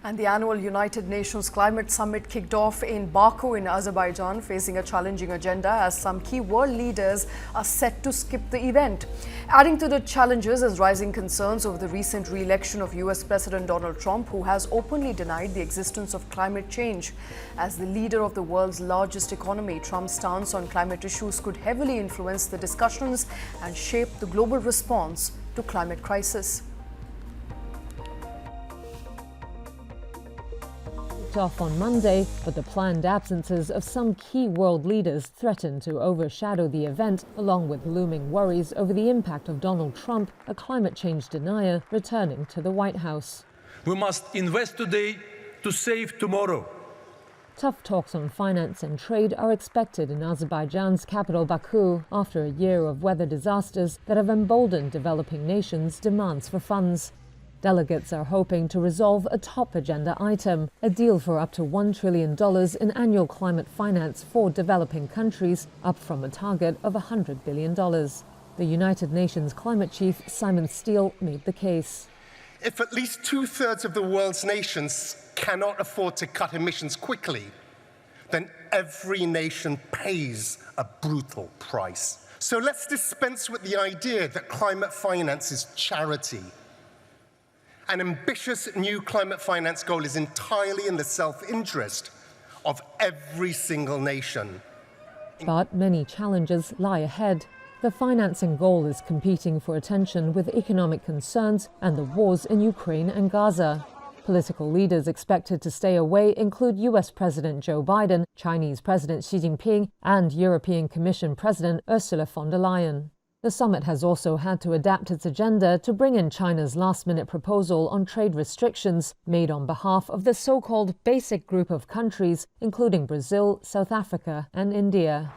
And the annual United Nations Climate Summit kicked off in Baku in Azerbaijan, facing a challenging agenda as some key world leaders are set to skip the event. Adding to the challenges is rising concerns over the recent re-election of US President Donald Trump, who has openly denied the existence of climate change. As the leader of the world's largest economy, Trump's stance on climate issues could heavily influence the discussions and shape the global response to climate crisis. Off on Monday, but the planned absences of some key world leaders threaten to overshadow the event, along with looming worries over the impact of Donald Trump, a climate change denier, returning to the White House. We must invest today to save tomorrow. Tough talks on finance and trade are expected in Azerbaijan's capital Baku after a year of weather disasters that have emboldened developing nations' demands for funds. Delegates are hoping to resolve a top agenda item, a deal for up to $1 trillion in annual climate finance for developing countries, up from a target of $100 billion. The United Nations climate chief, Simon Steele, made the case. If at least two-thirds of the world's nations cannot afford to cut emissions quickly, then every nation pays a brutal price. So let's dispense with the idea that climate finance is charity. An ambitious new climate finance goal is entirely in the self-interest of every single nation. But many challenges lie ahead. The financing goal is competing for attention with economic concerns and the wars in Ukraine and Gaza. Political leaders expected to stay away include US President Joe Biden, Chinese President Xi Jinping, and European Commission President Ursula von der Leyen. The summit has also had to adapt its agenda to bring in China's last-minute proposal on trade restrictions made on behalf of the so-called basic group of countries, including Brazil, South Africa and India.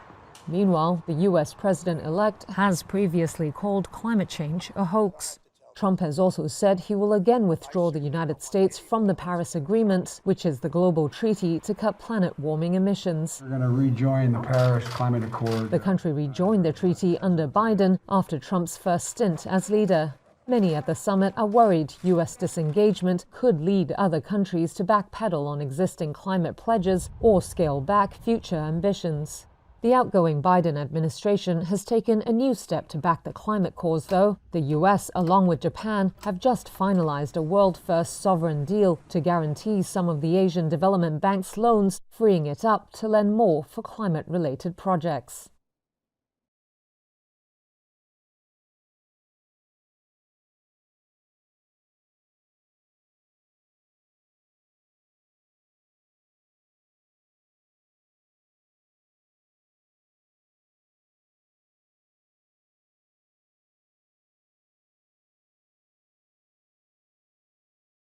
Meanwhile, the US president-elect has previously called climate change a hoax. Trump has also said he will again withdraw the United States from the Paris Agreement, which is the global treaty to cut planet-warming emissions. We're going to rejoin the Paris Climate Accord. The country rejoined the treaty under Biden after Trump's first stint as leader. Many at the summit are worried US disengagement could lead other countries to backpedal on existing climate pledges or scale back future ambitions. The outgoing Biden administration has taken a new step to back the climate cause, though. The US, along with Japan, have just finalized a world-first sovereign deal to guarantee some of the Asian Development Bank's loans, freeing it up to lend more for climate-related projects.